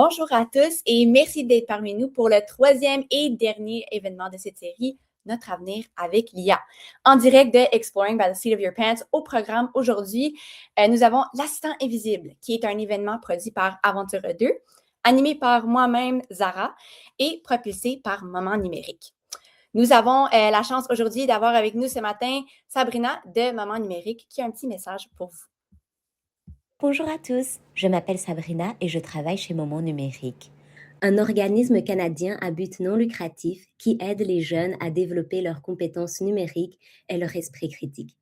Bonjour à tous et merci d'être parmi nous pour le troisième et dernier événement de cette série, Notre avenir avec l'IA. En direct de Exploring by the Seat of Your Pants, au programme aujourd'hui, nous avons L'Assistant Invisible, qui est un événement produit par Aventure 2, animé par moi-même, Zara, et propulsé par Moment Numérique. Nous avons la chance aujourd'hui d'avoir avec nous ce matin Sabrina de Moment Numérique, qui a un petit message pour vous. Bonjour à tous, je m'appelle Sabrina et je travaille chez Moment Numérique, un organisme canadien à but non lucratif qui aide les jeunes à développer leurs compétences numériques et leur esprit critique.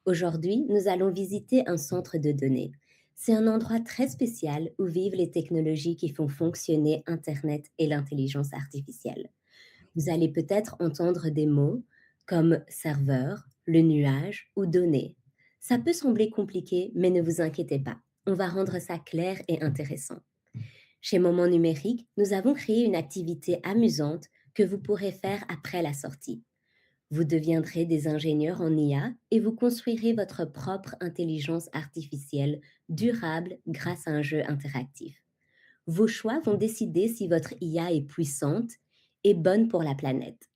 Aujourd'hui, nous allons visiter un centre de données. C'est un endroit très spécial où vivent les technologies qui font fonctionner Internet et l'intelligence artificielle. Vous allez peut-être entendre des mots comme serveur, le nuage ou données. Ça peut sembler compliqué, mais ne vous inquiétez pas. On va rendre ça clair et intéressant. Chez Moment Numérique, nous avons créé une activité amusante que vous pourrez faire après la sortie. Vous deviendrez des ingénieurs en IA et vous construirez votre propre intelligence artificielle durable grâce à un jeu interactif. Vos choix vont décider si votre IA est puissante et bonne pour la planète.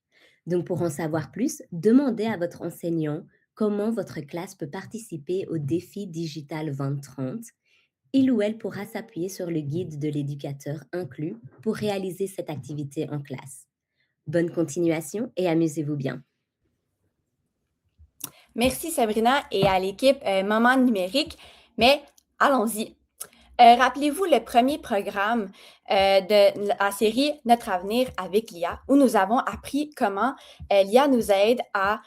Donc pour en savoir plus, demandez à votre enseignant comment votre classe peut participer au défi digital 2030. Il ou elle pourra s'appuyer sur le guide de l'éducateur inclus pour réaliser cette activité en classe. Bonne continuation et amusez-vous bien. Merci Sabrina et à l'équipe Moment Numérique, mais allons-y. Rappelez-vous le premier programme de la série Notre avenir avec l'IA, où nous avons appris comment l'IA nous aide à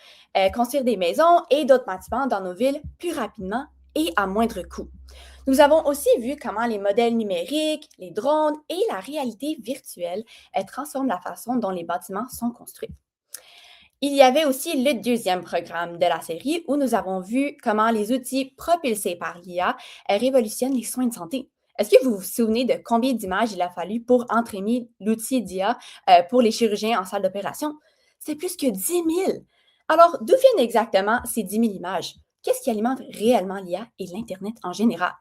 construire des maisons et d'autres bâtiments dans nos villes plus rapidement et à moindre coût. Nous avons aussi vu comment les modèles numériques, les drones et la réalité virtuelle transforment la façon dont les bâtiments sont construits. Il y avait aussi le deuxième programme de la série où nous avons vu comment les outils propulsés par l'IA révolutionnent les soins de santé. Est-ce que vous vous souvenez de combien d'images il a fallu pour entraîner l'outil d'IA pour les chirurgiens en salle d'opération? C'est plus que 10 000. Alors, d'où viennent exactement ces 10 000 images? Qu'est-ce qui alimente réellement l'IA et l'Internet en général?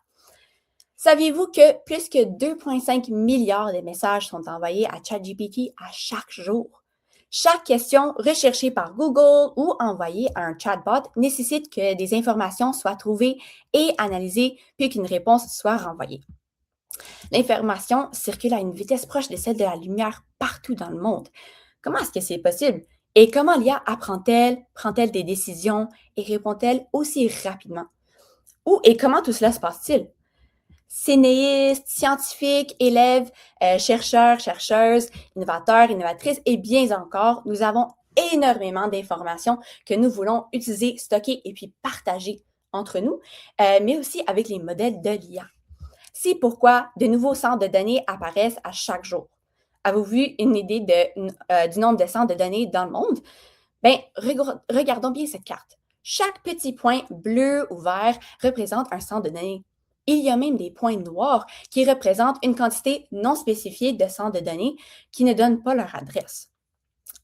Saviez-vous que plus que 2,5 milliards de messages sont envoyés à ChatGPT à chaque jour? Chaque question recherchée par Google ou envoyée à un chatbot nécessite que des informations soient trouvées et analysées, puis qu'une réponse soit renvoyée. L'information circule à une vitesse proche de celle de la lumière partout dans le monde. Comment est-ce que c'est possible? Et comment l'IA apprend-elle, prend-elle des décisions et répond-elle aussi rapidement? Où et comment tout cela se passe-t-il? Sénéistes, scientifiques, élèves, chercheurs, chercheuses, innovateurs, innovatrices et bien encore, nous avons énormément d'informations que nous voulons utiliser, stocker et puis partager entre nous, mais aussi avec les modèles de l'IA. C'est pourquoi de nouveaux centres de données apparaissent à chaque jour. Avez-vous vu une idée du nombre de centres de données dans le monde? Bien, regardons bien cette carte. Chaque petit point bleu ou vert représente un centre de données. Il y a même des points noirs qui représentent une quantité non spécifiée de centres de données qui ne donnent pas leur adresse.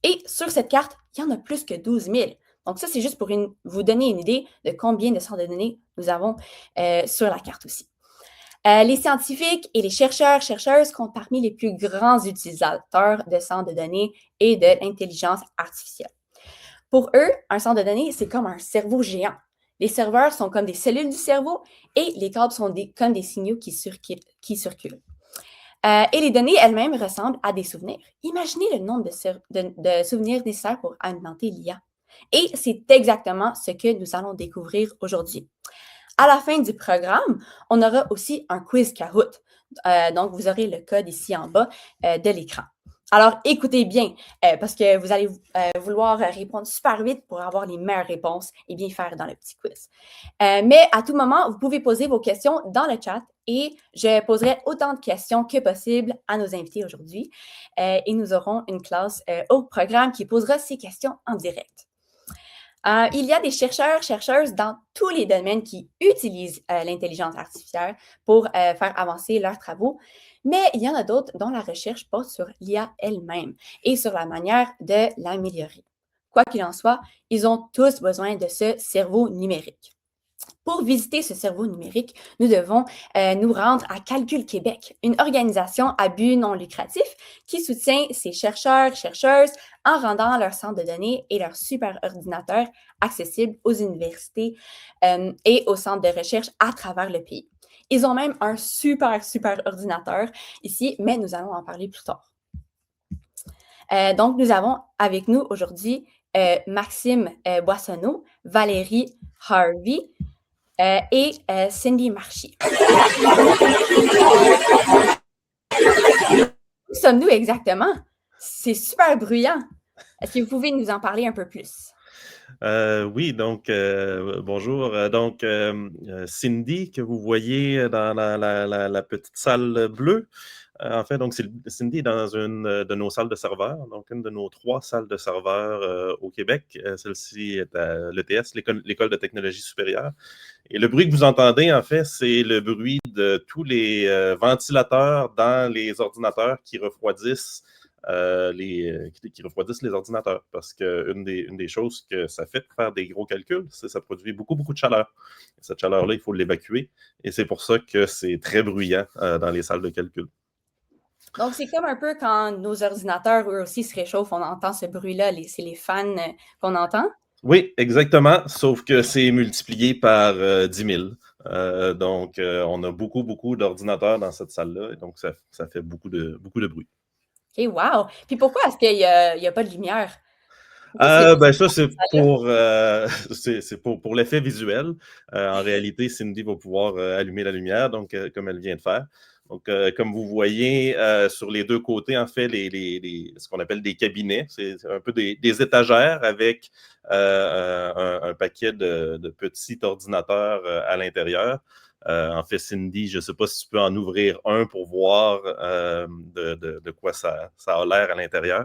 Et sur cette carte, il y en a plus que 12 000. Donc ça, c'est juste pour vous donner une idée de combien de centres de données nous avons sur la carte aussi. Les scientifiques et les chercheuses comptent parmi les plus grands utilisateurs de centres de données et de l'intelligence artificielle. Pour eux, un centre de données, c'est comme un cerveau géant. Les serveurs sont comme des cellules du cerveau et les câbles sont comme des signaux qui circulent. Et les données elles-mêmes ressemblent à des souvenirs. Imaginez le nombre de souvenirs nécessaires pour alimenter l'IA. Et c'est exactement ce que nous allons découvrir aujourd'hui. À la fin du programme, on aura aussi un quiz Kahoot. Donc, vous aurez le code ici en bas de l'écran. Alors, écoutez bien, parce que vous allez vouloir répondre super vite pour avoir les meilleures réponses et bien faire dans le petit quiz. Mais à tout moment, vous pouvez poser vos questions dans le chat et je poserai autant de questions que possible à nos invités aujourd'hui. Et nous aurons une classe au programme qui posera ces questions en direct. Il y a des chercheurs, chercheuses dans tous les domaines qui utilisent l'intelligence artificielle pour faire avancer leurs travaux, mais il y en a d'autres dont la recherche porte sur l'IA elle-même et sur la manière de l'améliorer. Quoi qu'il en soit, ils ont tous besoin de ce cerveau numérique. Pour visiter ce cerveau numérique, nous devons nous rendre à Calcul Québec, une organisation à but non lucratif qui soutient ses chercheurs, chercheuses en rendant leur centre de données et leurs superordinateurs accessibles aux universités et aux centres de recherche à travers le pays. Ils ont même un super ordinateur ici, mais nous allons en parler plus tard. Donc, nous avons avec nous aujourd'hui Maxime Boissonneau, Valérie Harvey, et Cindy Marchi. Où sommes-nous exactement? C'est super bruyant. Est-ce que vous pouvez nous en parler un peu plus? Oui, donc bonjour. Cindy, que vous voyez dans la petite salle bleue, en fait, donc Cindy est dans une de nos salles de serveurs, donc une de nos 3 salles de serveurs au Québec. Celle-ci est à l'ETS, l'École de technologie supérieure. Et le bruit que vous entendez, en fait, c'est le bruit de tous les ventilateurs dans les ordinateurs qui refroidissent qui refroidissent les ordinateurs. Parce qu'une des choses que ça fait de faire des gros calculs, c'est que ça produit beaucoup de chaleur. Et cette chaleur-là, il faut l'évacuer. Et c'est pour ça que c'est très bruyant dans les salles de calcul. Donc, c'est comme un peu quand nos ordinateurs, eux aussi, se réchauffent, on entend ce bruit-là, c'est les fans qu'on entend? Oui, exactement, sauf que c'est multiplié par 10 000. On a beaucoup d'ordinateurs dans cette salle-là, et donc ça fait beaucoup de bruit. OK, wow! Puis pourquoi est-ce qu'il y a pas de lumière? Ça, c'est pour l'effet visuel. En réalité, Cindy va pouvoir allumer la lumière, donc comme elle vient de faire. Donc, comme vous voyez, sur les 2 côtés, en fait, ce qu'on appelle des cabinets, c'est un peu des étagères avec un paquet de petits ordinateurs à l'intérieur. En fait, Cindy, je ne sais pas si tu peux en ouvrir un pour voir de quoi ça a l'air à l'intérieur.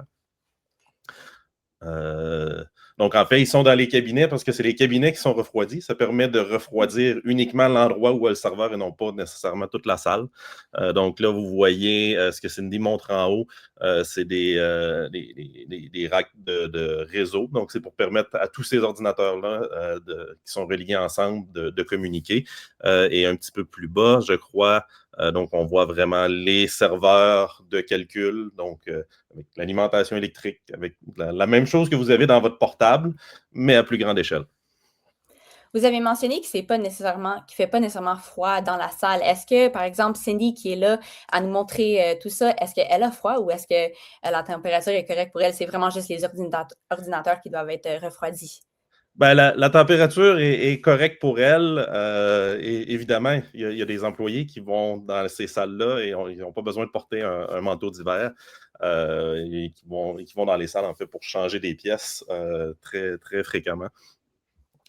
Donc, en fait, ils sont dans les cabinets parce que c'est les cabinets qui sont refroidis. Ça permet de refroidir uniquement l'endroit où est le serveur et non pas nécessairement toute la salle. Donc là, vous voyez ce que Cindy montre en haut, c'est des racks de réseau. Donc, c'est pour permettre à tous ces ordinateurs-là qui sont reliés ensemble de communiquer. Et un petit peu plus bas, je crois, donc on voit vraiment les serveurs de calcul, donc avec l'alimentation électrique, avec la même chose que vous avez dans votre portable, mais à plus grande échelle. Vous avez mentionné qu'il ne fait pas nécessairement froid dans la salle. Est-ce que, par exemple, Cindy qui est là à nous montrer tout ça, est-ce qu'elle a froid ou est-ce que la température est correcte pour elle? C'est vraiment juste les ordinateurs qui doivent être refroidis. Ben, la température est correcte pour elle. Et évidemment, il y a des employés qui vont dans ces salles-là et ils n'ont pas besoin de porter un manteau d'hiver et qui vont dans les salles, en fait, pour changer des pièces très fréquemment.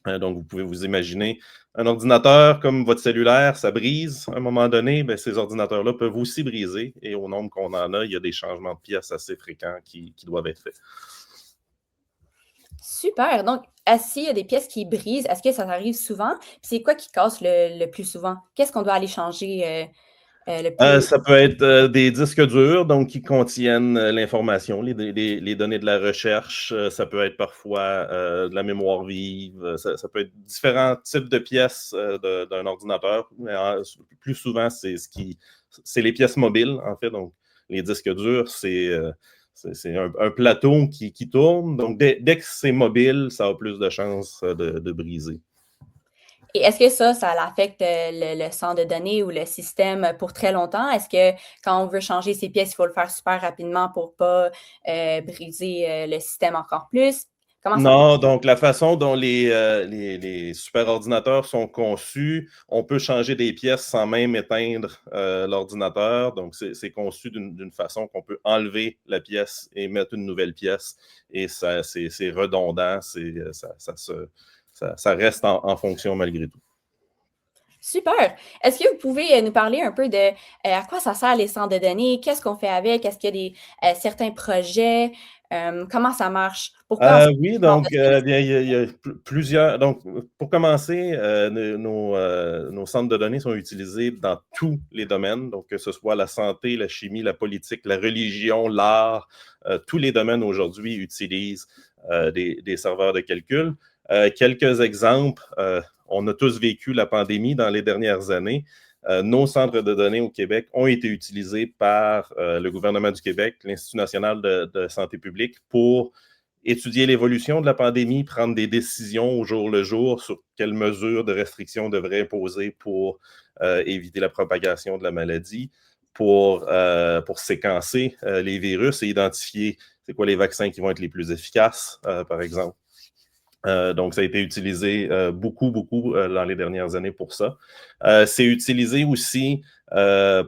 Donc, vous pouvez vous imaginer un ordinateur comme votre cellulaire, ça brise à un moment donné. Ben, ces ordinateurs-là peuvent aussi briser et au nombre qu'on en a, il y a des changements de pièces assez fréquents qui doivent être faits. Super. Donc, s'il y a des pièces qui brisent, est-ce que ça arrive souvent? Puis c'est quoi qui casse le plus souvent? Qu'est-ce qu'on doit aller changer le plus? Ça peut être des disques durs, donc qui contiennent l'information, les données de la recherche. Ça peut être parfois de la mémoire vive. Ça peut être différents types de pièces d'un ordinateur. Mais plus souvent, c'est les pièces mobiles, en fait. Donc, les disques durs, c'est un plateau qui tourne. Donc, dès que c'est mobile, ça a plus de chances de briser. Et est-ce que ça affecte le centre de données ou le système pour très longtemps? Est-ce que quand on veut changer ces pièces, il faut le faire super rapidement pour pas briser le système encore plus? Comment ça Non, fonctionne? donc la façon dont les superordinateurs sont conçus, on peut changer des pièces sans même éteindre l'ordinateur. Donc, c'est conçu d'une façon qu'on peut enlever la pièce et mettre une nouvelle pièce. Et c'est redondant, ça reste en fonction malgré tout. Super. Est-ce que vous pouvez nous parler un peu de à quoi ça sert les centres de données? Qu'est-ce qu'on fait avec? Est-ce qu'il y a des certains projets? Comment ça marche? Pourquoi on Oui, centre donc de données? bien, il y a plusieurs. Donc, pour commencer, nos centres de données sont utilisés dans tous les domaines, donc que ce soit la santé, la chimie, la politique, la religion, l'art, tous les domaines aujourd'hui utilisent des serveurs de calcul. Quelques exemples, on a tous vécu la pandémie dans les dernières années. Nos centres de données au Québec ont été utilisés par le gouvernement du Québec, l'Institut national de santé publique, pour étudier l'évolution de la pandémie, prendre des décisions au jour le jour sur quelles mesures de restriction on devrait imposer pour éviter la propagation de la maladie, pour séquencer les virus et identifier c'est quoi les vaccins qui vont être les plus efficaces, par exemple. Donc, ça a été utilisé beaucoup dans les dernières années pour ça. C'est utilisé aussi par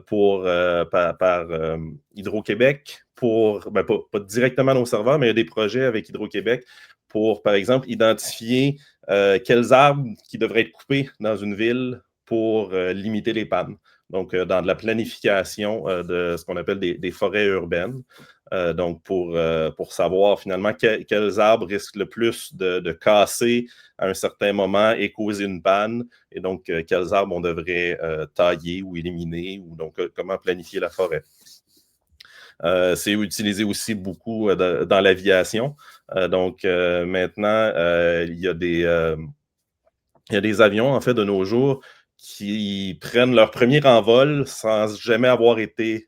Hydro-Québec pas directement nos serveurs, mais il y a des projets avec Hydro-Québec pour, par exemple, identifier quels arbres qui devraient être coupés dans une ville pour limiter les pannes. Donc, dans de la planification de ce qu'on appelle des forêts urbaines. Donc, pour savoir finalement quels arbres risquent le plus de casser à un certain moment et causer une panne, et donc quels arbres on devrait tailler ou éliminer, ou donc comment planifier la forêt. C'est utilisé aussi beaucoup dans l'aviation. Donc, maintenant, il y a des avions, en fait, de nos jours qui prennent leur premier envol sans jamais avoir été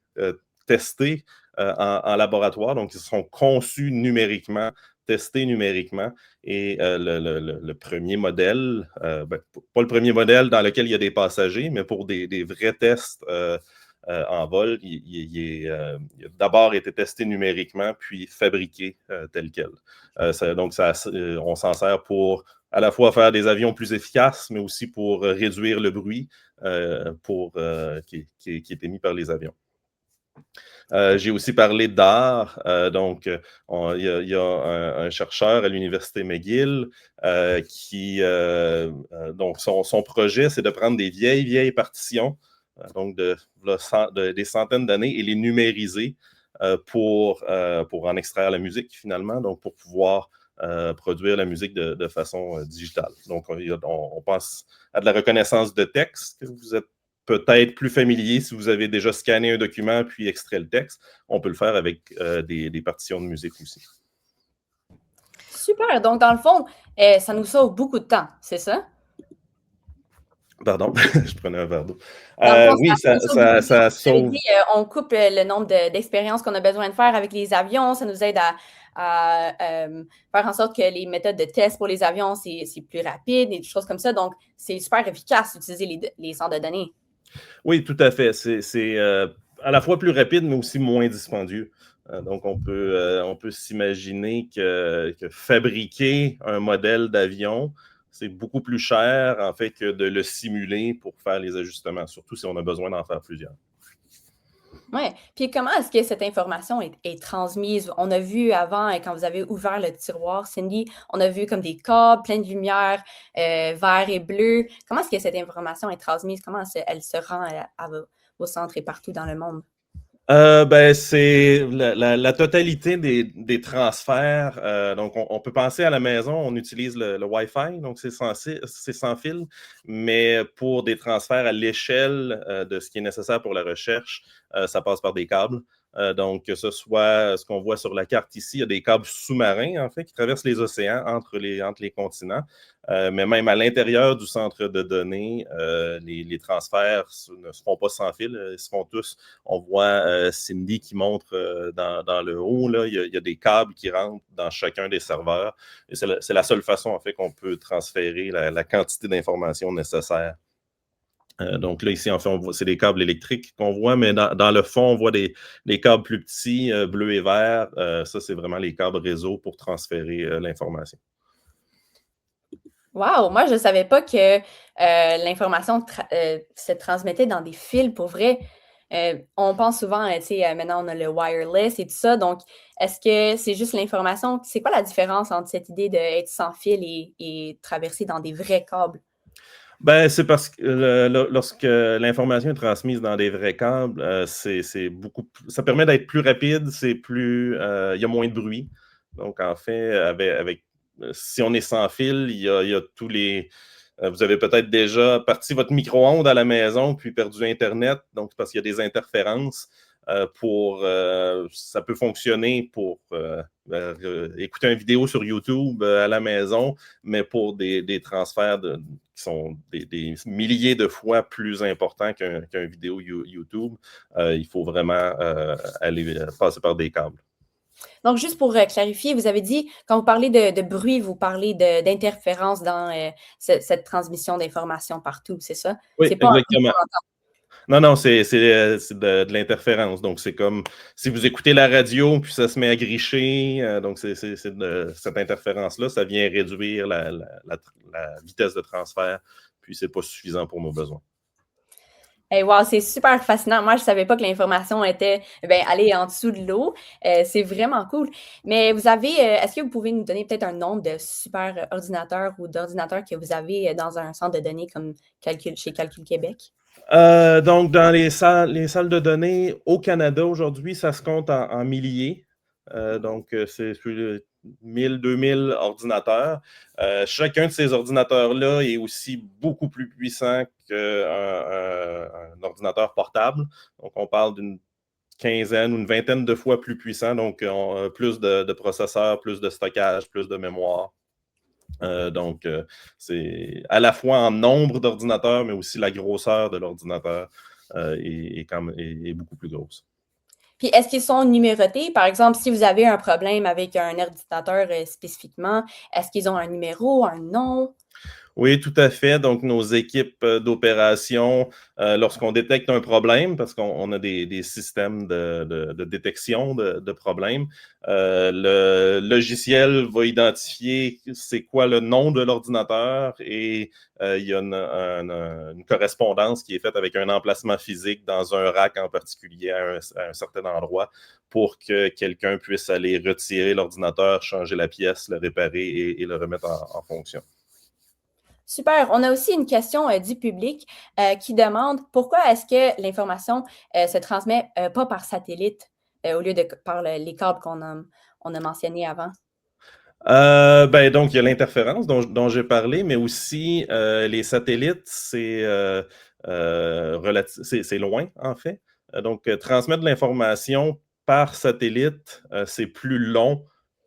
testés en laboratoire. Donc, ils sont conçus numériquement, testés numériquement. Et le premier modèle, pas le premier modèle dans lequel il y a des passagers, mais pour des vrais tests en vol, il a d'abord été testé numériquement, puis fabriqué tel quel. Donc, on s'en sert pour à la fois faire des avions plus efficaces, mais aussi pour réduire le bruit qui est émis par les avions. J'ai aussi parlé d'art. Donc, il y a un chercheur à l'Université McGill qui, donc, son projet, c'est de prendre des vieilles partitions, donc des centaines d'années, et les numériser pour en extraire la musique, finalement, donc pour pouvoir produire la musique de façon digitale. Donc, on pense à de la reconnaissance de texte, que vous êtes peut-être plus familier si vous avez déjà scanné un document puis extrait le texte. On peut le faire avec des partitions de musique aussi. Super. Donc, dans le fond, ça nous sauve beaucoup de temps, c'est ça? Pardon, je prenais un verre d'eau. Dans le fond, Oui, ça nous sauve beaucoup de temps. ça Vous avez sauve. dit, on coupe le nombre d'expériences qu'on a besoin de faire avec les avions. Ça nous aide à faire en sorte que les méthodes de test pour les avions, c'est plus rapide et des choses comme ça. Donc, c'est super efficace d'utiliser les centres de données. Oui, tout à fait. C'est à la fois plus rapide, mais aussi moins dispendieux. Donc, on peut s'imaginer que fabriquer un modèle d'avion, c'est beaucoup plus cher, en fait, que de le simuler pour faire les ajustements, surtout si on a besoin d'en faire plusieurs. Oui. Puis comment est-ce que cette information est transmise? On a vu avant, quand vous avez ouvert le tiroir, Cindy, on a vu comme des câbles, plein de lumière, vert et bleu. Comment est-ce que cette information est transmise? Comment elle se rend à vos centres et partout dans le monde? C'est la totalité des transferts. Donc, on peut penser à la maison, on utilise le Wi-Fi, donc c'est sans fil, mais pour des transferts à l'échelle de ce qui est nécessaire pour la recherche, ça passe par des câbles. Donc, que ce soit ce qu'on voit sur la carte ici, il y a des câbles sous-marins, en fait, qui traversent les océans entre les continents. Mais même à l'intérieur du centre de données, les transferts ne se font pas sans fil, ils se font tous. On voit Cindy qui montre dans le haut, là, il y a des câbles qui rentrent dans chacun des serveurs. Et c'est la seule façon, en fait, qu'on peut transférer la quantité d'informations nécessaires. Donc là, ici, en fait, c'est des câbles électriques qu'on voit, mais dans le fond, on voit des câbles plus petits, bleus et verts. Ça, c'est vraiment les câbles réseau pour transférer l'information. Wow! Moi, je ne savais pas que l'information se transmettait dans des fils pour vrai. On pense souvent, tu sais, maintenant on a le wireless et tout ça. Donc, est-ce que c'est juste l'information? C'est quoi la différence entre cette idée d'être sans fil et traverser dans des vrais câbles? C'est parce que lorsque l'information est transmise dans des vrais câbles, c'est beaucoup ça permet d'être plus rapide, il y a moins de bruit. Donc, en fait, si on est sans fil, il y a tous les. Vous avez peut-être déjà parti votre micro-ondes à la maison, puis perdu Internet, donc parce qu'il y a des interférences. Ça peut fonctionner pour écouter une vidéo sur YouTube à la maison, mais pour des transferts sont des milliers de fois plus importants qu'un vidéo YouTube. Il faut vraiment aller passer par des câbles. Donc, juste pour clarifier, vous avez dit, quand vous parlez de bruit, vous parlez d'interférence dans cette transmission d'informations partout, c'est ça? Oui, C'est pas un bruit exactement. qu'on entend. Non, c'est de l'interférence. Donc, c'est comme si vous écoutez la radio, puis ça se met à gricher. Donc, c'est cette interférence-là, ça vient réduire la vitesse de transfert, puis c'est pas suffisant pour nos besoins. Hey, wow, c'est super fascinant. Moi, je ne savais pas que l'information était allée en dessous de l'eau. C'est vraiment cool. Mais est-ce que vous pouvez nous donner peut-être un nombre de super ordinateurs ou d'ordinateurs que vous avez dans un centre de données comme chez Calcul Québec? Donc, dans les salles de données au Canada, aujourd'hui, ça se compte en milliers. Donc, c'est 1000, 2000 ordinateurs. Chacun de ces ordinateurs-là est aussi beaucoup plus puissant qu'un ordinateur portable. Donc, on parle d'une quinzaine ou une vingtaine de fois plus puissant. Donc, plus de processeurs, plus de stockage, plus de mémoire. Donc, c'est à la fois en nombre d'ordinateurs, mais aussi la grosseur de l'ordinateur est beaucoup plus grosse. Puis, est-ce qu'ils sont numérotés? Par exemple, si vous avez un problème avec un ordinateur spécifiquement, est-ce qu'ils ont un numéro, un nom? Oui, tout à fait. Donc, nos équipes d'opération, lorsqu'on détecte un problème, parce qu'on a des systèmes de détection de problèmes, le logiciel va identifier c'est quoi le nom de l'ordinateur et il y a une correspondance qui est faite avec un emplacement physique dans un rack en particulier à un certain endroit pour que quelqu'un puisse aller retirer l'ordinateur, changer la pièce, le réparer et le remettre en fonction. Super. On a aussi une question du public qui demande pourquoi est-ce que l'information se transmet pas par satellite au lieu de par les câbles qu'on a mentionnés avant? Donc, il y a l'interférence dont j'ai parlé, mais aussi les satellites, c'est loin, en fait. Donc, transmettre de l'information par satellite, c'est plus long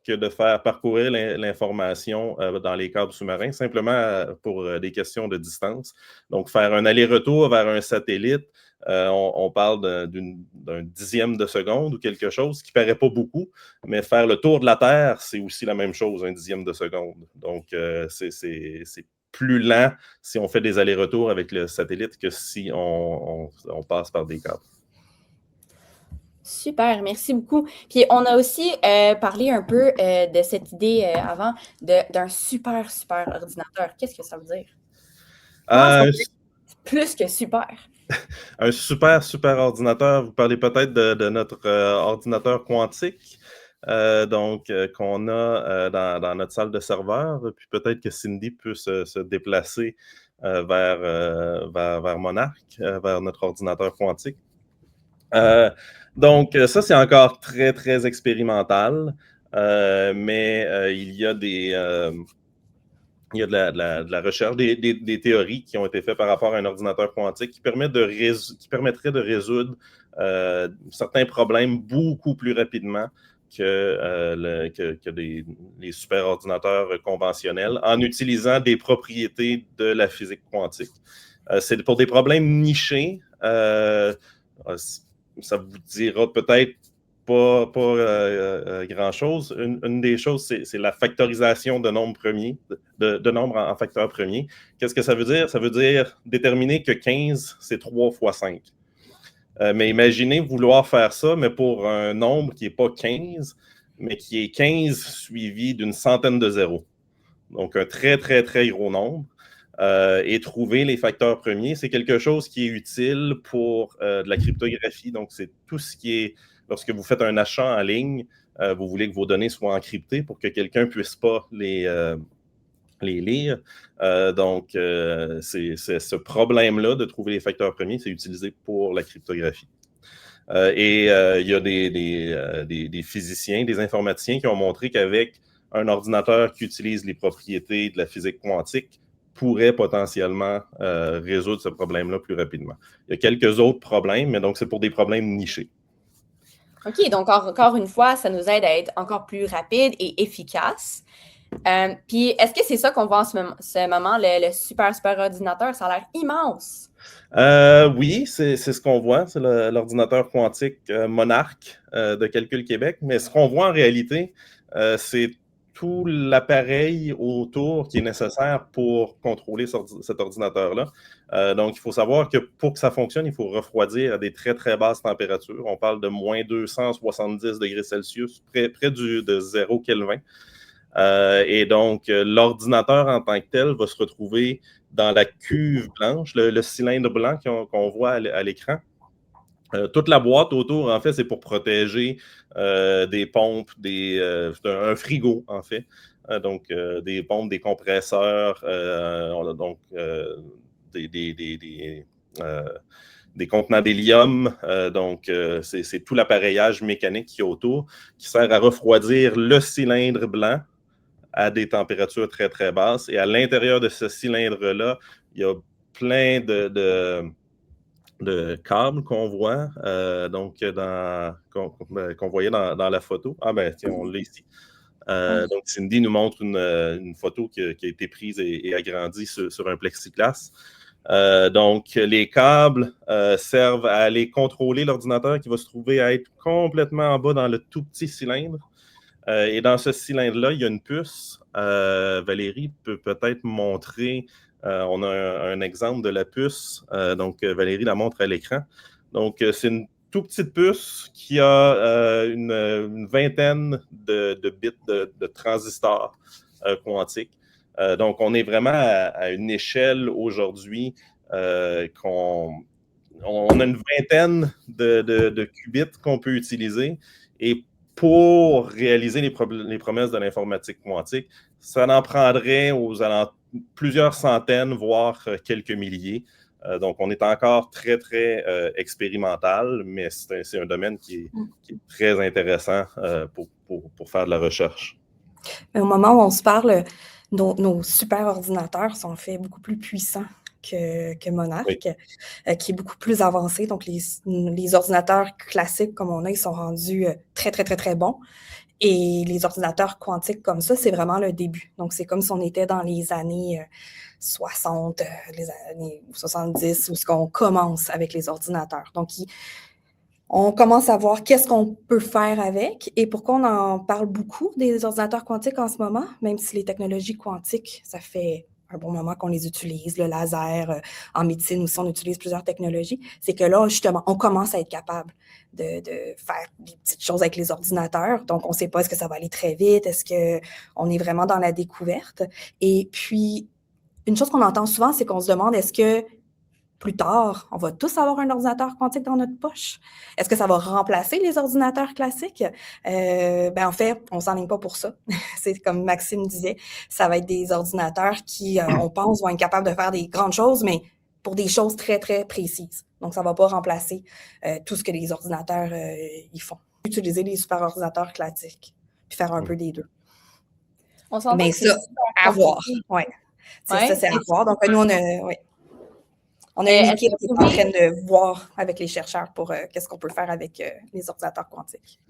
que de faire parcourir l'information dans les câbles sous-marins, simplement pour des questions de distance. Donc, faire un aller-retour vers un satellite, on parle d'un dixième de seconde ou quelque chose qui ne paraît pas beaucoup, mais faire le tour de la Terre, c'est aussi la même chose, un dixième de seconde. Donc, c'est plus lent si on fait des allers-retours avec le satellite que si on passe par des câbles. Super, merci beaucoup. Puis on a aussi parlé un peu de cette idée avant d'un super, super ordinateur. Qu'est-ce que ça veut dire? Plus que super. Un super, super ordinateur. Vous parlez peut-être de notre ordinateur quantique qu'on a dans notre salle de serveur. Puis peut-être que Cindy peut se déplacer vers Monarch, vers notre ordinateur quantique. Donc, ça, c'est encore très, très expérimental, mais il y a de la recherche, des théories qui ont été faites par rapport à un ordinateur quantique qui permettrait de résoudre certains problèmes beaucoup plus rapidement que les superordinateurs conventionnels en utilisant des propriétés de la physique quantique. C'est pour des problèmes nichés. Ça vous dira peut-être pas grand-chose. Une des choses, c'est la factorisation de nombres premiers, de nombres en facteurs premiers. Qu'est-ce que ça veut dire? Ça veut dire déterminer que 15, c'est 3 fois 5. Mais imaginez vouloir faire ça, mais pour un nombre qui n'est pas 15, mais qui est 15 suivi d'une centaine de zéros. Donc, un très, très, très gros nombre. Et trouver les facteurs premiers, c'est quelque chose qui est utile pour de la cryptographie. Donc, c'est tout ce qui est, lorsque vous faites un achat en ligne, vous voulez que vos données soient encryptées pour que quelqu'un ne puisse pas les lire. Donc, c'est ce problème-là de trouver les facteurs premiers, c'est utilisé pour la cryptographie. Il y a des physiciens, des informaticiens qui ont montré qu'avec un ordinateur qui utilise les propriétés de la physique quantique, pourrait potentiellement résoudre ce problème-là plus rapidement. Il y a quelques autres problèmes, mais donc c'est pour des problèmes nichés. OK, donc encore une fois, ça nous aide à être encore plus rapide et efficace. Puis, est-ce que c'est ça qu'on voit en ce moment, le super ordinateur? Ça a l'air immense. Oui, c'est ce qu'on voit. C'est l'ordinateur quantique Monarch de Calcul Québec. Mais ce qu'on voit en réalité, c'est tout l'appareil autour qui est nécessaire pour contrôler cet ordinateur-là. Donc, il faut savoir que pour que ça fonctionne, il faut refroidir à des très, très basses températures. On parle de moins 270 degrés Celsius, près de 0 Kelvin. Et donc, l'ordinateur en tant que tel va se retrouver dans la cuve blanche, le cylindre blanc qu'on voit à l'écran. Toute la boîte autour, en fait, c'est pour protéger des pompes, un frigo, en fait. Donc, des pompes, des compresseurs, des contenants d'hélium. Donc, c'est tout l'appareillage mécanique qui est autour qui sert à refroidir le cylindre blanc à des températures très, très basses. Et à l'intérieur de ce cylindre-là, il y a plein de câbles qu'on voit, qu'on voyait dans la photo. Ah ben, tiens, on l'a ici. Donc, Cindy nous montre une photo qui a été prise et agrandie sur un plexiglas. Donc, les câbles servent à aller contrôler l'ordinateur qui va se trouver à être complètement en bas dans le tout petit cylindre. Et dans ce cylindre-là, il y a une puce. Valérie peut peut-être montrer. On a un exemple de la puce. Donc, Valérie la montre à l'écran. Donc, c'est une toute petite puce qui a une vingtaine de bits de transistors quantiques. Donc, on est vraiment à une échelle aujourd'hui on a une vingtaine de qubits qu'on peut utiliser. Et pour réaliser les promesses de l'informatique quantique, ça en prendrait plusieurs centaines, voire quelques milliers. Donc, on est encore très, très expérimental, mais c'est un domaine qui est très intéressant pour faire de la recherche. Mais au moment où on se parle, nos super ordinateurs sont faits beaucoup plus puissants que Monarch, Oui. Qui est beaucoup plus avancé. Donc, les ordinateurs classiques comme on a, ils sont rendus très, très, très, très bons. Et les ordinateurs quantiques comme ça, c'est vraiment le début. Donc, c'est comme si on était dans les années 60, les années 70, où on commence avec les ordinateurs. Donc, on commence à voir qu'est-ce qu'on peut faire avec et pourquoi on en parle beaucoup des ordinateurs quantiques en ce moment, même si les technologies quantiques, ça fait un bon moment qu'on les utilise, le laser, en médecine aussi, on utilise plusieurs technologies. C'est que là, justement, on commence à être capable de faire des petites choses avec les ordinateurs. Donc, on ne sait pas est-ce que ça va aller très vite, est-ce qu'on est vraiment dans la découverte. Et puis, une chose qu'on entend souvent, c'est qu'on se demande est-ce que plus tard, on va tous avoir un ordinateur quantique dans notre poche. Est-ce que ça va remplacer les ordinateurs classiques? En fait, on ne s'enligne pas pour ça. C'est comme Maxime disait, ça va être des ordinateurs qui, on pense, vont être capables de faire des grandes choses, mais pour des choses très, très précises. Donc, ça ne va pas remplacer tout ce que les ordinateurs ils font. Utiliser les super ordinateurs classiques, puis faire un peu des deux. On s'entend Mais que c'est ça, à voir. Oui. Ça, c'est à voir. Donc, nous, on a une équipe qui est en train de voir avec les chercheurs pour qu'est-ce qu'on peut faire avec les ordinateurs quantiques.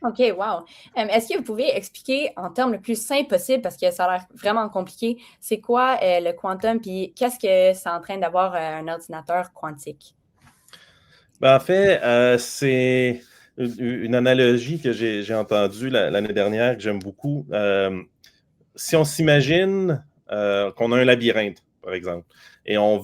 OK, wow. Est-ce que vous pouvez expliquer en termes le plus simple possible, parce que ça a l'air vraiment compliqué, c'est quoi le quantum, puis qu'est-ce que c'est en train d'avoir un ordinateur quantique? En fait, c'est une analogie que j'ai entendue l'année dernière que j'aime beaucoup. Si on s'imagine qu'on a un labyrinthe, par exemple, et on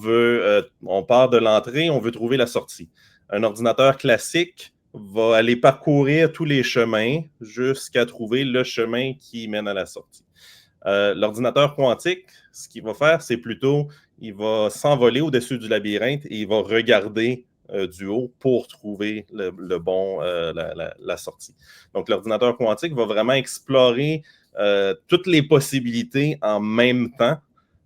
part de l'entrée, on veut trouver la sortie. Un ordinateur classique va aller parcourir tous les chemins jusqu'à trouver le chemin qui mène à la sortie. L'ordinateur quantique, ce qu'il va faire, c'est plutôt, il va s'envoler au-dessus du labyrinthe et il va regarder du haut pour trouver la sortie. Donc, l'ordinateur quantique va vraiment explorer toutes les possibilités en même temps,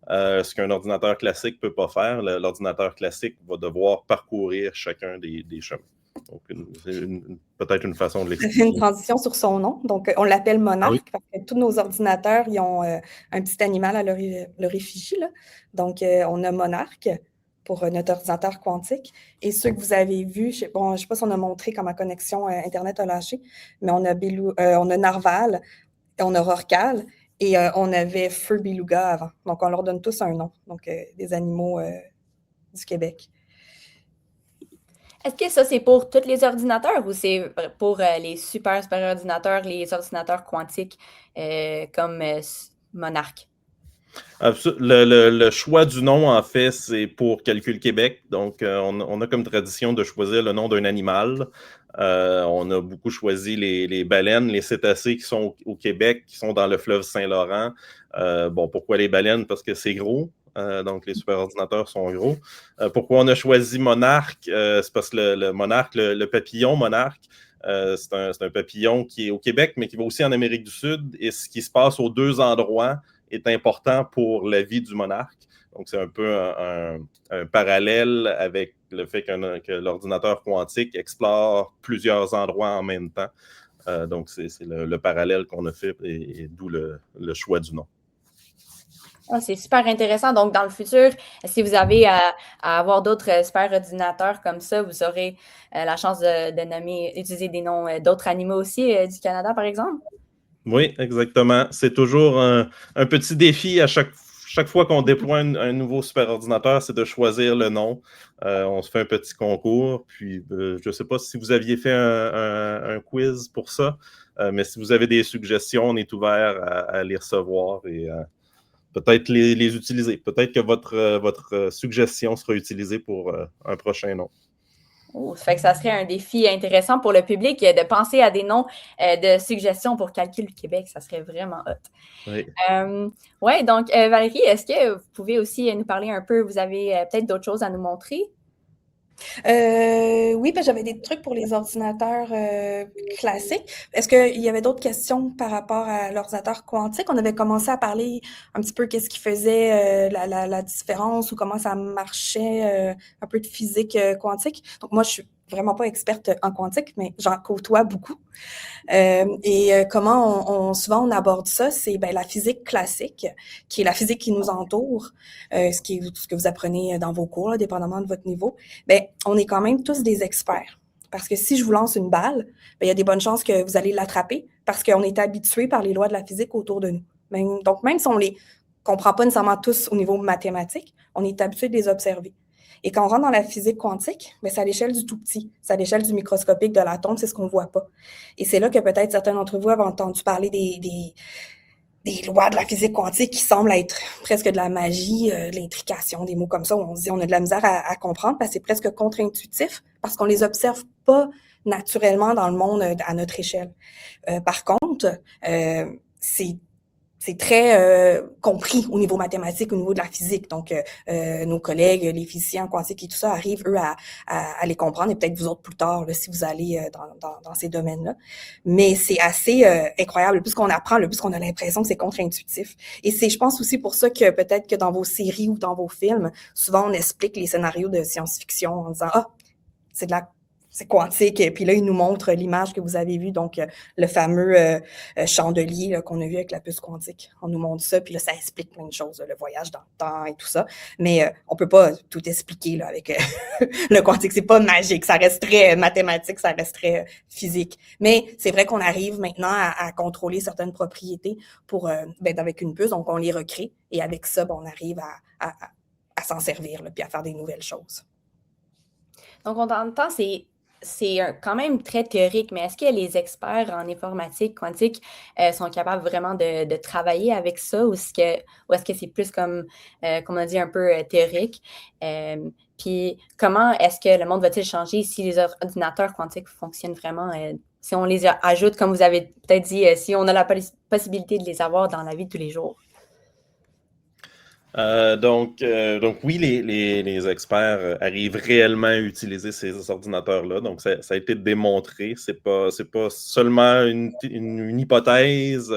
ce qu'un ordinateur classique ne peut pas faire. L'ordinateur classique va devoir parcourir chacun des chemins. Donc, peut-être une façon de l'expliquer. Une transition sur son nom. Donc, on l'appelle Monarch parce que tous nos ordinateurs, ils ont un petit animal à leur effigie. Là. Donc, on a Monarch pour notre ordinateur quantique. Et ceux que vous avez vus, je ne sais pas si on a montré quand ma connexion Internet a lâché, mais on a Narval, et on a Rorcal. Et on avait Feu Beluga avant. Donc, on leur donne tous un nom. Donc, des animaux du Québec. Est-ce que ça, c'est pour tous les ordinateurs ou c'est pour les super ordinateurs, les ordinateurs quantiques comme Monarch? Le choix du nom, en fait, c'est pour Calcul Québec. Donc, on a comme tradition de choisir le nom d'un animal. On a beaucoup choisi les baleines, les cétacés qui sont au Québec, qui sont dans le fleuve Saint-Laurent. Bon, pourquoi les baleines? Parce que c'est gros. Donc, les superordinateurs sont gros. Pourquoi on a choisi Monarch? C'est parce que le monarque, le papillon monarque, c'est un papillon qui est au Québec, mais qui va aussi en Amérique du Sud. Et ce qui se passe aux deux endroits est important pour la vie du monarque. Donc, c'est un peu un parallèle avec le fait que l'ordinateur quantique explore plusieurs endroits en même temps. Donc, c'est le parallèle qu'on a fait et d'où le choix du nom. Ah, c'est super intéressant. Donc, dans le futur, si vous avez à avoir d'autres super ordinateurs comme ça, vous aurez la chance d'utiliser des noms d'autres animaux aussi du Canada, par exemple? Oui, exactement. C'est toujours un petit défi à chaque fois qu'on déploie un nouveau superordinateur, c'est de choisir le nom. On se fait un petit concours. Puis, je ne sais pas si vous aviez fait un quiz pour ça, mais si vous avez des suggestions, on est ouvert à les recevoir et peut-être les utiliser. Peut-être que votre suggestion sera utilisée pour un prochain nom. Oh, ça fait que ça serait un défi intéressant pour le public de penser à des noms de suggestions pour Calcul Québec. Ça serait vraiment hot. Oui. Ouais, donc Valérie, est-ce que vous pouvez aussi nous parler un peu? Vous avez peut-être d'autres choses à nous montrer? Oui, j'avais des trucs pour les ordinateurs classiques. Est-ce qu'il y avait d'autres questions par rapport à l'ordinateur quantique? On avait commencé à parler un petit peu qu'est-ce qui faisait la différence ou comment ça marchait, un peu de physique quantique. Donc moi, je suis vraiment pas experte en quantique, mais j'en côtoie beaucoup. Comment souvent on aborde ça, c'est la physique classique, qui est la physique qui nous entoure, ce que vous apprenez dans vos cours, là, dépendamment de votre niveau. On est quand même tous des experts. Parce que si je vous lance une balle, il y a des bonnes chances que vous allez l'attraper parce qu'on est habitué par les lois de la physique autour de nous. Donc, même si on les comprend pas nécessairement tous au niveau mathématique, on est habitué de les observer. Et quand on rentre dans la physique quantique, c'est à l'échelle du tout petit, c'est à l'échelle du microscopique de l'atome, c'est ce qu'on ne voit pas. Et c'est là que peut-être certains d'entre vous avaient entendu parler des lois de la physique quantique qui semblent être presque de la magie, de l'intrication, des mots comme ça, où on se dit on a de la misère à comprendre parce que c'est presque contre-intuitif, parce qu'on les observe pas naturellement dans le monde à notre échelle. Par contre, c'est très compris au niveau mathématique, au niveau de la physique. Donc, nos collègues, les physiciens quantiques et tout ça arrivent, eux, à les comprendre, et peut-être vous autres plus tard, là, si vous allez dans ces domaines-là. Mais c'est assez incroyable. Le plus qu'on apprend, le plus qu'on a l'impression que c'est contre-intuitif. Et c'est, je pense aussi pour ça que peut-être que dans vos séries ou dans vos films, souvent on explique les scénarios de science-fiction en disant « Ah, c'est quantique », puis là, il nous montre l'image que vous avez vue, donc le fameux chandelier là, qu'on a vu avec la puce quantique. On nous montre ça, puis là, ça explique plein de choses, le voyage dans le temps et tout ça. Mais on peut pas tout expliquer là, avec le quantique. C'est pas magique, ça reste très mathématique, ça reste très physique. Mais c'est vrai qu'on arrive maintenant à contrôler certaines propriétés pour avec une puce, donc on les recrée, et avec ça, on arrive à s'en servir, là, puis à faire des nouvelles choses. Donc, on entend, c'est quand même très théorique, mais est-ce que les experts en informatique quantique sont capables vraiment de travailler avec ça ou est-ce que c'est plus comme on a dit, un peu théorique? Puis comment est-ce que le monde va-t-il changer si les ordinateurs quantiques fonctionnent vraiment, si on les ajoute, comme vous avez peut-être dit, si on a la possibilité de les avoir dans la vie de tous les jours? Donc oui, les experts arrivent réellement à utiliser ces ordinateurs-là. Donc, ça a été démontré. C'est pas seulement une hypothèse.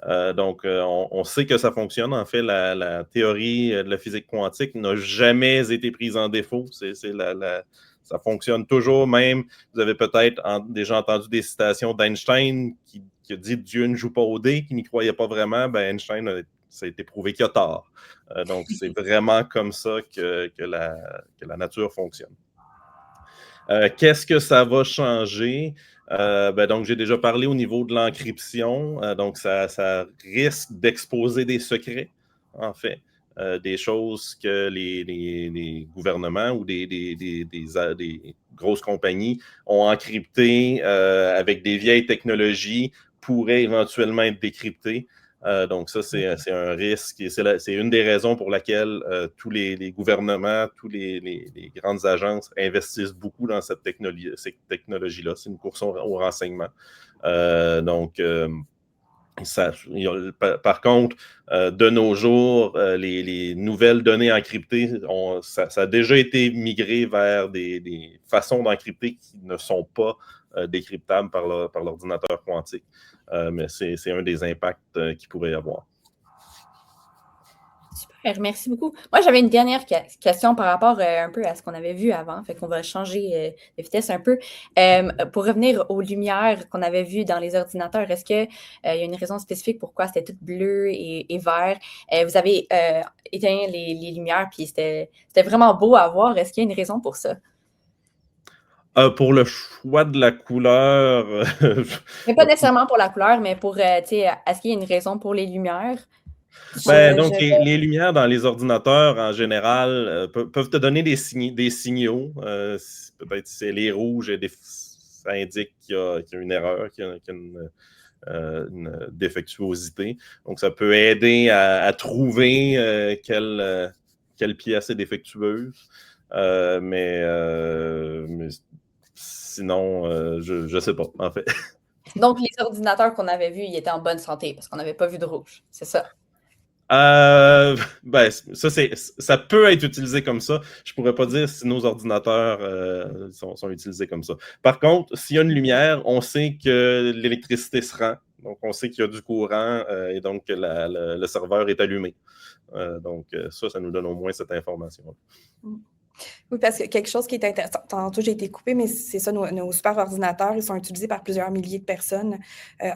On sait que ça fonctionne. En fait, la théorie de la physique quantique n'a jamais été prise en défaut. Ça fonctionne toujours. Même, vous avez peut-être déjà entendu des citations d'Einstein qui a dit « Dieu ne joue pas au dé », qui n'y croyait pas vraiment. Einstein ça a été prouvé qu'il a tort. Donc, c'est vraiment comme ça que la nature fonctionne. Qu'est-ce que ça va changer? Donc, j'ai déjà parlé au niveau de l'encryption. Donc, ça risque d'exposer des secrets, en fait. Des choses que les gouvernements ou des grosses compagnies ont encryptées avec des vieilles technologies pourraient éventuellement être décryptées. Donc ça, c'est un risque et c'est une des raisons pour laquelle tous les gouvernements, tous les grandes agences investissent beaucoup dans cette technologie-là. C'est une course au renseignement. Par contre, de nos jours, les nouvelles données encryptées, ça a déjà été migré vers des façons d'encrypter qui ne sont pas décryptables par l'ordinateur quantique. Mais c'est un des impacts qu'il pourrait y avoir. Super, merci beaucoup. Moi, j'avais une dernière question par rapport un peu à ce qu'on avait vu avant. Fait qu'on va changer de vitesse un peu. Pour revenir aux lumières qu'on avait vues dans les ordinateurs, est-ce qu'il y a une raison spécifique pourquoi c'était tout bleu et vert? Vous avez éteint les lumières, puis c'était vraiment beau à voir. Est-ce qu'il y a une raison pour ça? Pour le choix de la couleur... Mais pas nécessairement pour la couleur, mais pour, est-ce qu'il y a une raison pour les lumières? Les lumières dans les ordinateurs, en général, peuvent te donner des signaux. Peut-être si elle est rouge, ça indique qu'il y a une erreur, qu'il y a une défectuosité. Donc, ça peut aider à trouver quelle pièce est défectueuse. Mais sinon, je ne sais pas, en fait. Donc, les ordinateurs qu'on avait vus, ils étaient en bonne santé parce qu'on n'avait pas vu de rouge, c'est ça? Ça peut être utilisé comme ça. Je ne pourrais pas dire si nos ordinateurs sont utilisés comme ça. Par contre, s'il y a une lumière, on sait que l'électricité se rend. Donc, on sait qu'il y a du courant et donc que le serveur est allumé. Ça nous donne au moins cette information. Oui, parce que quelque chose qui est intéressant, tantôt j'ai été coupée, mais c'est ça, nos superordinateurs, ils sont utilisés par plusieurs milliers de personnes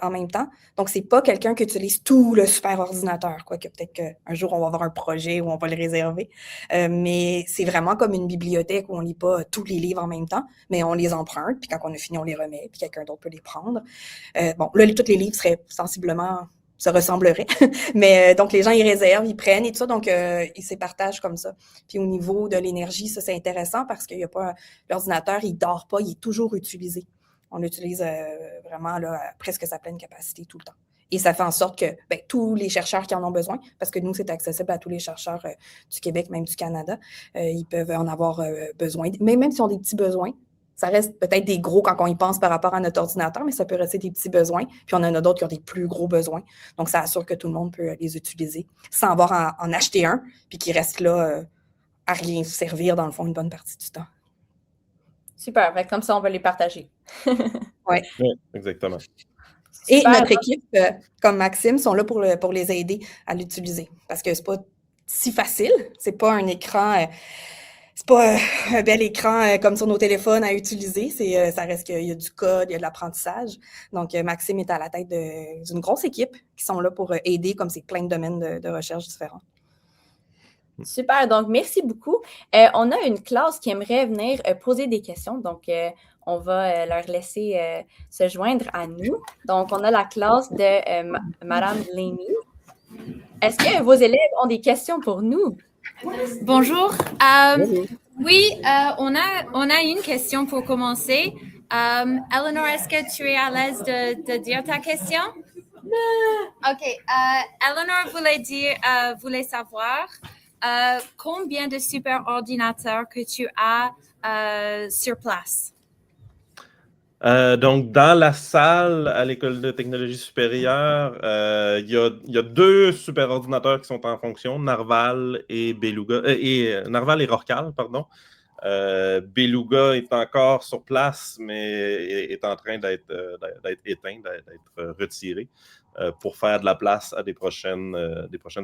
en même temps. Donc, c'est pas quelqu'un qui utilise tout le superordinateur, quoique peut-être qu'un jour, on va avoir un projet où on va le réserver. Mais c'est vraiment comme une bibliothèque où on lit pas tous les livres en même temps, mais on les emprunte, puis quand on a fini, on les remet, puis quelqu'un d'autre peut les prendre. Là, tous les livres seraient sensiblement... se ressembleraient. Mais donc, les gens, ils réservent, ils prennent et tout ça. Donc, ils se partagent comme ça. Puis, au niveau de l'énergie, ça, c'est intéressant parce qu'il y a pas... L'ordinateur, il dort pas, il est toujours utilisé. On l'utilise vraiment là, à presque sa pleine capacité tout le temps. Et ça fait en sorte que tous les chercheurs qui en ont besoin, parce que nous, c'est accessible à tous les chercheurs du Québec, même du Canada, ils peuvent en avoir besoin. Mais même s'ils ont des petits besoins, ça reste peut-être des gros quand on y pense par rapport à notre ordinateur, mais ça peut rester des petits besoins. Puis on en a d'autres qui ont des plus gros besoins. Donc, ça assure que tout le monde peut les utiliser sans avoir à en acheter un, puis qui reste là à rien servir, dans le fond, une bonne partie du temps. Super. Comme ça, on va les partager. Oui, exactement. Et notre équipe, comme Maxime, sont là pour les aider à l'utiliser. Parce que c'est pas si facile. C'est pas un écran... c'est pas un bel écran comme sur nos téléphones à utiliser. Ça reste qu'il y a du code, il y a de l'apprentissage. Donc, Maxime est à la tête d'une grosse équipe qui sont là pour aider, comme c'est plein de domaines de recherche différents. Super. Donc, merci beaucoup. On a une classe qui aimerait venir poser des questions. Donc, on va leur laisser se joindre à nous. Donc, on a la classe de Madame Lémy. Est-ce que vos élèves ont des questions pour nous? Bonjour. Oui, on a une question pour commencer. Eleanor, est-ce que tu es à l'aise de dire ta question? OK. Eleanor voulait savoir combien de superordinateurs que tu as sur place? Donc, dans la salle à l'École de technologie supérieure, il y a 2 superordinateurs qui sont en fonction, Narval et Beluga, Narval et Rorcal, pardon. Beluga est encore sur place, mais est en train d'être éteint, d'être retiré pour faire de la place à des prochaines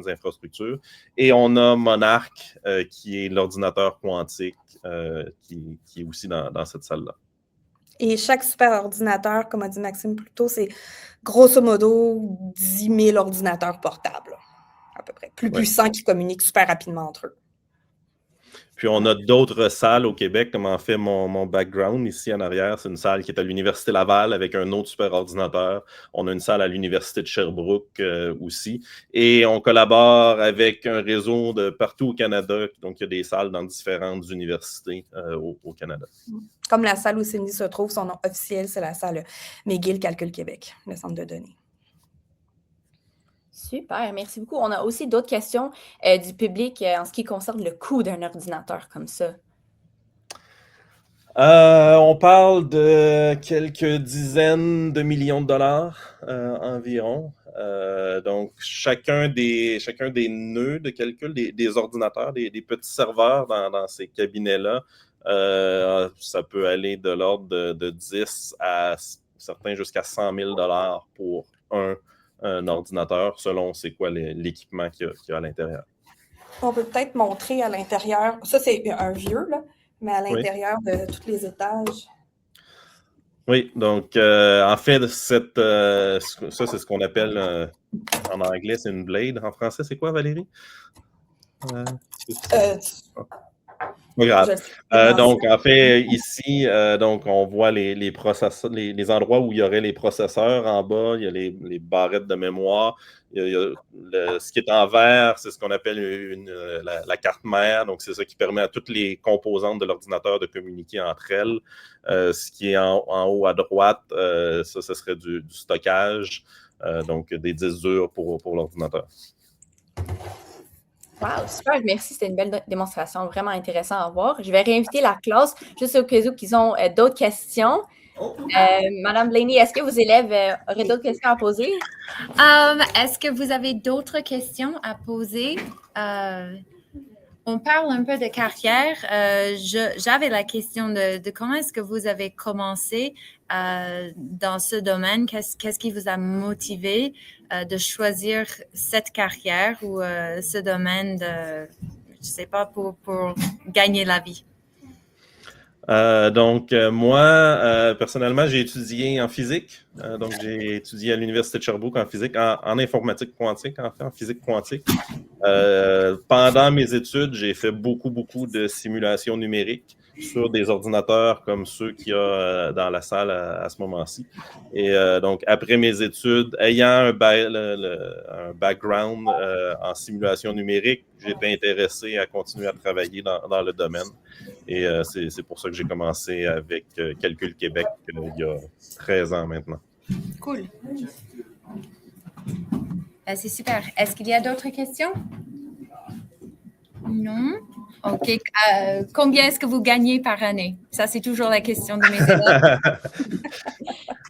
infrastructures. Et on a Monarch, qui est l'ordinateur quantique, qui est aussi dans cette salle-là. Et chaque superordinateur, comme a dit Maxime plus tôt, c'est grosso modo 10 000 ordinateurs portables, à peu près. Plus puissants qui communiquent super rapidement entre eux. Puis on a d'autres salles au Québec, comme en fait mon background ici en arrière, c'est une salle qui est à l'Université Laval avec un autre super ordinateur. On a une salle à l'Université de Sherbrooke aussi. Et on collabore avec un réseau de partout au Canada. Donc, il y a des salles dans différentes universités au Canada. Comme la salle où Cindy se trouve, son nom officiel, c'est la salle McGill Calcul Québec, le centre de données. Super, merci beaucoup. On a aussi d'autres questions du public en ce qui concerne le coût d'un ordinateur comme ça. On parle de quelques dizaines de millions de dollars environ. Donc, chacun des nœuds de calcul, des ordinateurs, des petits serveurs dans ces cabinets-là, ça peut aller de l'ordre de 10 à certains jusqu'à 100 000 dollars pour un ordinateur, selon c'est quoi l'équipement qu'il y a à l'intérieur. On peut peut-être montrer à l'intérieur, ça c'est un vieux, là, mais à l'intérieur de tous les étages. Oui, donc en fait, ça c'est ce qu'on appelle en anglais, c'est une blade. En français, c'est quoi, Valérie? Pas grave. Donc, en fait, ici, donc, on voit les processeurs, les endroits où il y aurait les processeurs en bas, il y a les barrettes de mémoire. Ce qui est en vert, c'est ce qu'on appelle la carte mère. Donc, c'est ça qui permet à toutes les composantes de l'ordinateur de communiquer entre elles. Ce qui est en haut à droite, ça serait du stockage, donc des disques durs pour l'ordinateur. Wow, super, merci. C'était une belle démonstration, vraiment intéressant à voir. Je vais réinviter la classe, juste au cas où qu'ils ont d'autres questions. Madame Blaney, est-ce que vos élèves auraient d'autres questions à poser? Est-ce que vous avez d'autres questions à poser? On parle un peu de carrière. J'avais la question de comment est-ce que vous avez commencé dans ce domaine? Qu'est-ce qui vous a motivé de choisir cette carrière ou ce domaine de, je sais pas, pour gagner la vie? Donc, moi, personnellement, j'ai étudié en physique. Donc, j'ai étudié à l'Université de Sherbrooke en physique, en informatique quantique, en fait, en physique quantique. Pendant mes études, j'ai fait beaucoup de simulations numériques sur des ordinateurs comme ceux qu'il y a dans la salle à ce moment-ci. Et donc, après mes études, ayant un background en simulation numérique, j'étais intéressé à continuer à travailler dans le domaine. Et c'est pour ça que j'ai commencé avec Calcul Québec il y a 13 ans maintenant. Cool. C'est super. Est-ce qu'il y a d'autres questions? Non? OK. Combien est-ce que vous gagnez par année? Ça, c'est toujours la question de mes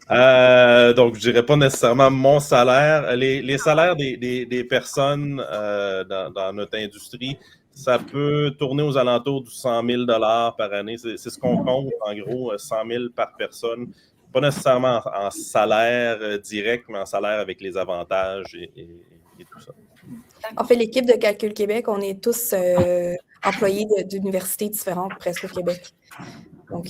élèves. Donc, je ne dirais pas nécessairement mon salaire. Les salaires des personnes dans notre industrie, ça peut tourner aux alentours du 100 000 $ par année. C'est ce qu'on compte, en gros, 100 000 par personne. Pas nécessairement en salaire direct, mais en salaire avec les avantages et tout ça. En fait, l'équipe de Calcul Québec, on est tous employés d'universités différentes presque au Québec. Donc,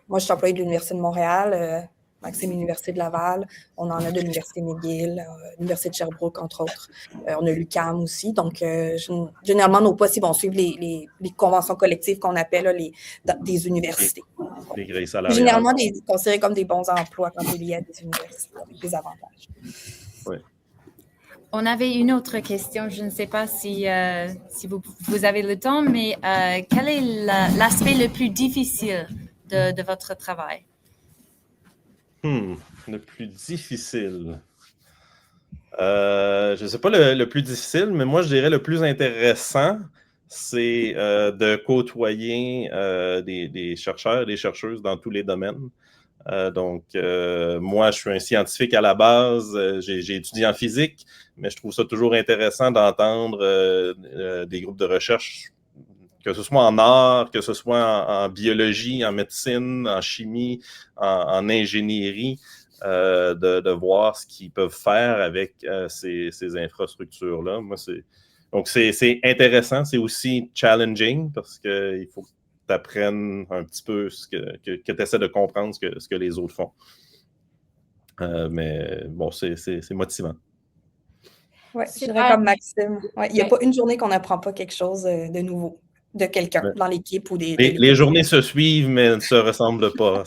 moi, je suis employée de l'Université de Montréal, Maxime, l'Université de Laval. On en a de l'Université McGill, l'Université de Sherbrooke, entre autres. On a l'UQAM aussi. Donc, généralement, nos postes, ils vont suivre les conventions collectives qu'on appelle là, des universités. Les grilles salariales. Généralement, considérés comme des bons emplois quand c'est lié à des universités, avec des avantages. Oui. On avait une autre question. Je ne sais pas si vous avez le temps, mais quel est l'aspect le plus difficile de votre travail? Le plus difficile. Je ne sais pas le plus difficile, mais moi, je dirais le plus intéressant, c'est de côtoyer des chercheurs et des chercheuses dans tous les domaines. Donc, moi, je suis un scientifique à la base. J'ai étudié en physique, mais je trouve ça toujours intéressant d'entendre des groupes de recherche, que ce soit en art, que ce soit en biologie, en médecine, en chimie, en ingénierie, de voir ce qu'ils peuvent faire avec ces infrastructures-là. Moi, donc, c'est intéressant. C'est aussi challenging parce qu'il faut tu apprennes un petit peu que tu essaies de comprendre ce que les autres font. Mais bon, c'est motivant. Oui, je dirais comme Maxime. Ouais, il n'y a pas une journée qu'on n'apprend pas quelque chose de nouveau. de quelqu'un Ouais. dans l'équipe ou de Les l'équipe. journées se suivent, mais ne se ressemblent pas.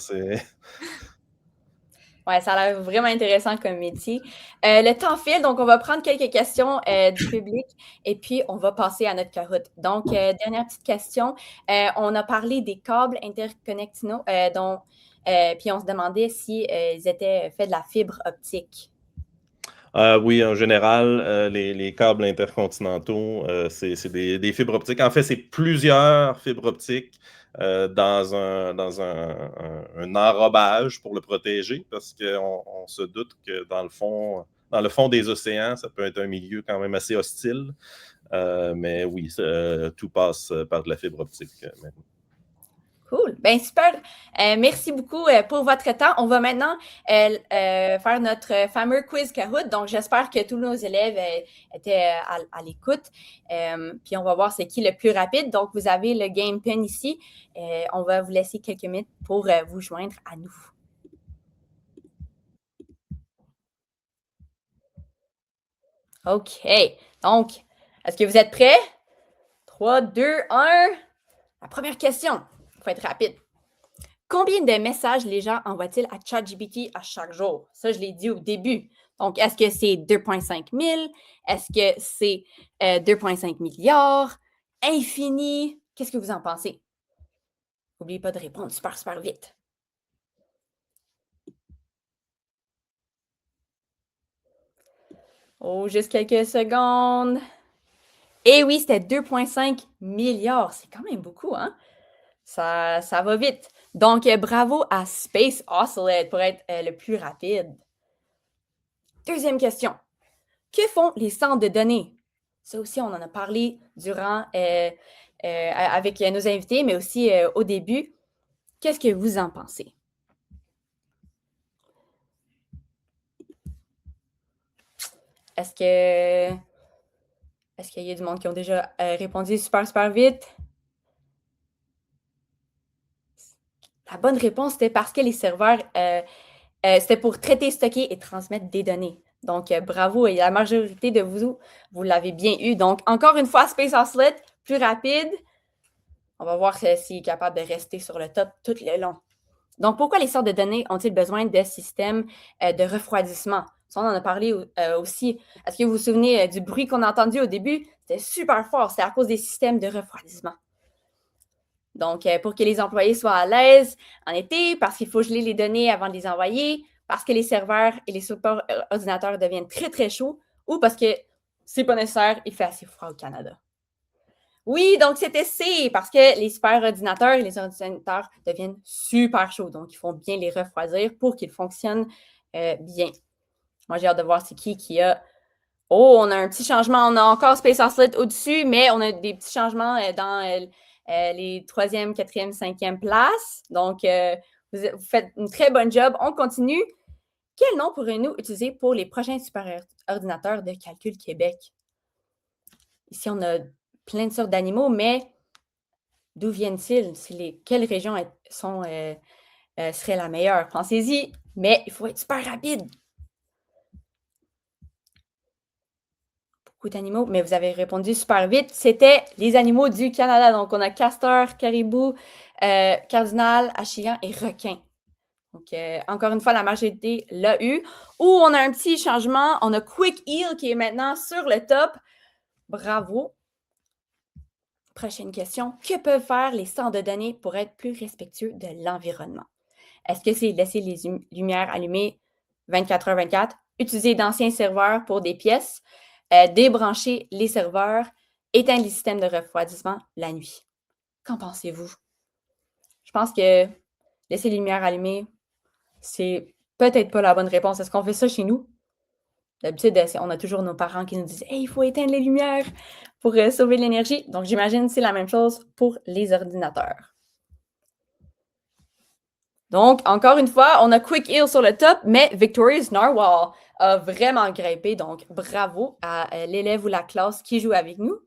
Ouais, ça a l'air vraiment intéressant comme métier. Le temps file, donc on va prendre quelques questions du public et puis on va passer à notre Kahoot. Donc, dernière petite question. On a parlé des câbles interconnectinaux, puis on se demandait si ils étaient faits de la fibre optique. Oui, en général, les câbles intercontinentaux, c'est des fibres optiques. En fait, c'est plusieurs fibres optiques dans un enrobage pour le protéger, parce qu'on se doute que dans le fond des océans, ça peut être un milieu quand même assez hostile. Mais oui, tout passe par de la fibre optique maintenant. Cool. Bien, super. Merci beaucoup pour votre temps. On va maintenant faire notre fameux quiz Kahoot. Donc, j'espère que tous nos élèves étaient à l'écoute. Puis, on va voir c'est qui le plus rapide. Donc, vous avez le game pin ici. On va vous laisser quelques minutes pour vous joindre à nous. OK. Donc, est-ce que vous êtes prêts? 3, 2, 1. La première question. Il faut être rapide. Combien de messages les gens envoient-ils à ChatGPT à chaque jour? Ça, je l'ai dit au début. Donc, est-ce que c'est 2,5 000? Est-ce que c'est 2,5 milliards? Infini? Qu'est-ce que vous en pensez? N'oubliez pas de répondre super, super vite. Oh, juste quelques secondes. Et oui, c'était 2,5 milliards. C'est quand même beaucoup, hein? Ça va vite. Donc, bravo à Space Oscillate pour être le plus rapide. Deuxième question. Que font les centres de données? Ça aussi, on en a parlé durant avec nos invités, mais aussi au début. Qu'est-ce que vous en pensez? Est-ce qu'il y a du monde qui ont déjà répondu super, super vite? La bonne réponse, c'était parce que les serveurs, c'était pour traiter, stocker et transmettre des données. Donc, bravo. Et la majorité de vous l'avez bien eu. Donc, encore une fois, Space Oscillate, plus rapide. On va voir s'il est capable de rester sur le top tout le long. Donc, pourquoi les sortes de données ont-ils besoin de systèmes de refroidissement? Ça, on en a parlé aussi. Est-ce que vous vous souvenez du bruit qu'on a entendu au début? C'était super fort. C'est à cause des systèmes de refroidissement. Donc, pour que les employés soient à l'aise en été, parce qu'il faut geler les données avant de les envoyer, parce que les serveurs et les supports ordinateurs deviennent très, très chauds, ou parce que c'est pas nécessaire, il fait assez froid au Canada. Oui, donc c'était C, parce que les super ordinateurs et les ordinateurs deviennent super chauds. Donc, il faut bien les refroidir pour qu'ils fonctionnent bien. Moi, j'ai hâte de voir c'est qui a... Oh, on a un petit changement. On a encore Space Oscillate au-dessus, mais on a des petits changements dans les 3e, 4e, 5e places. Donc, vous faites une très bonne job. On continue. Quel nom pourrions-nous utiliser pour les prochains super ordinateurs de Calcul Québec? Ici, on a plein de sortes d'animaux, mais d'où viennent-ils? Quelles régions seraient la meilleure? Pensez-y, mais il faut être super rapide. Beaucoup d'animaux, mais vous avez répondu super vite. C'était les animaux du Canada. Donc, on a castor, caribou, cardinal, achigan et requin. Donc, encore une fois, la majorité l'a eu. Ou on a un petit changement. On a Quick Eel qui est maintenant sur le top. Bravo. Prochaine question. Que peuvent faire les centres de données pour être plus respectueux de l'environnement? Est-ce que c'est laisser les lumières allumées 24h/24, utiliser d'anciens serveurs pour des pièces, débrancher les serveurs, éteindre les systèmes de refroidissement la nuit? Qu'en pensez-vous? Je pense que laisser les lumières allumées, c'est peut-être pas la bonne réponse. Est-ce qu'on fait ça chez nous? D'habitude, on a toujours nos parents qui nous disent « Hey, il faut éteindre les lumières pour sauver l'énergie. » Donc, j'imagine que c'est la même chose pour les ordinateurs. Donc, encore une fois, on a Quick Eel sur le top, mais Victorious Narwhal a vraiment grimpé. Donc, bravo à l'élève ou la classe qui joue avec nous.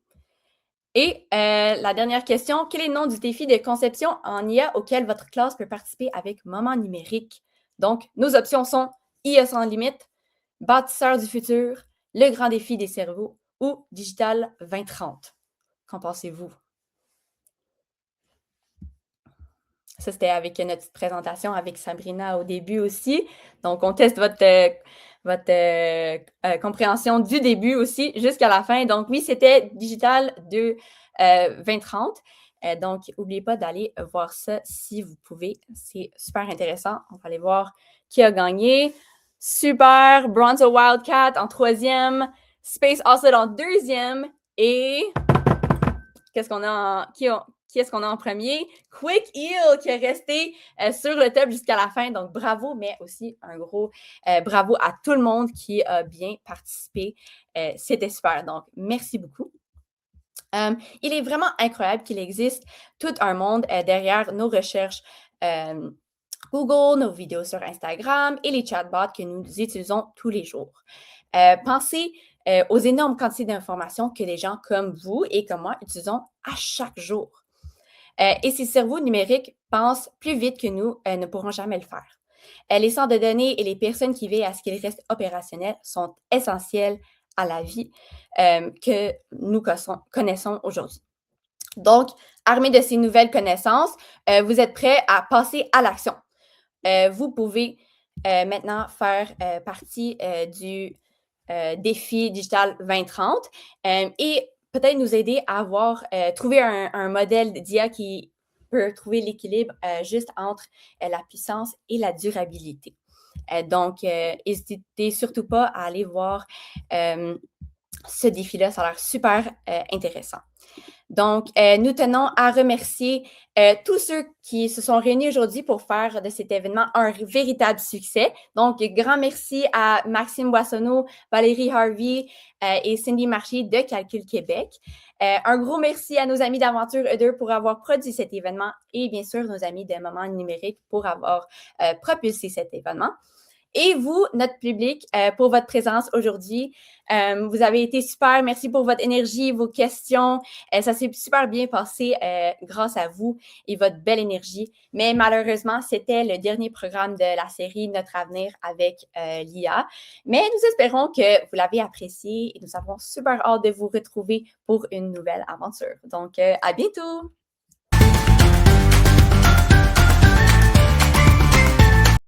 Et la dernière question, quel est le nom du défi de conception en IA auquel votre classe peut participer avec Moment Numérique? Donc, nos options sont IA sans limite, Bâtisseurs du futur, Le grand défi des cerveaux ou Digital 2030. Qu'en pensez-vous? Ça, c'était avec notre petite présentation avec Sabrina au début aussi. Donc, on teste votre compréhension du début aussi jusqu'à la fin. Donc, oui, c'était Digital de 2030. Donc, n'oubliez pas d'aller voir ça si vous pouvez. C'est super intéressant. On va aller voir qui a gagné. Super! Bronzo Wildcat en 3e. Space Oslet en 2e. Et qu'est-ce qu'on a qui est-ce qu'on a en premier? Quick Eel qui est resté sur le top jusqu'à la fin. Donc, bravo, mais aussi un gros bravo à tout le monde qui a bien participé. C'était super. Donc, merci beaucoup. Il est vraiment incroyable qu'il existe tout un monde derrière nos recherches Google, nos vidéos sur Instagram et les chatbots que nous utilisons tous les jours. Pensez aux énormes quantités d'informations que les gens comme vous et comme moi utilisons à chaque jour. Et ces cerveaux numériques pensent plus vite que nous ne pourront jamais le faire. Les centres de données et les personnes qui veillent à ce qu'ils restent opérationnels sont essentiels à la vie que nous connaissons aujourd'hui. Donc, armés de ces nouvelles connaissances, vous êtes prêts à passer à l'action. Vous pouvez maintenant faire partie du défi digital 2030 et peut-être nous aider à trouver un modèle d'IA qui peut trouver l'équilibre juste entre la puissance et la durabilité. Donc, n'hésitez surtout pas à aller voir ce défi-là. Ça a l'air super intéressant. Donc, nous tenons à remercier tous ceux qui se sont réunis aujourd'hui pour faire de cet événement un véritable succès. Donc, grand merci à Maxime Boissonneau, Valérie Harvey et Cindy Marchier de Calcul Québec. Un gros merci à nos amis d'Aventure E2 pour avoir produit cet événement et bien sûr nos amis de Moment Numérique pour avoir propulsé cet événement. Et vous, notre public, pour votre présence aujourd'hui. Vous avez été super. Merci pour votre énergie, vos questions. Ça s'est super bien passé grâce à vous et votre belle énergie. Mais malheureusement, c'était le dernier programme de la série Notre avenir avec l'IA. Mais nous espérons que vous l'avez apprécié et nous avons super hâte de vous retrouver pour une nouvelle aventure. Donc, à bientôt!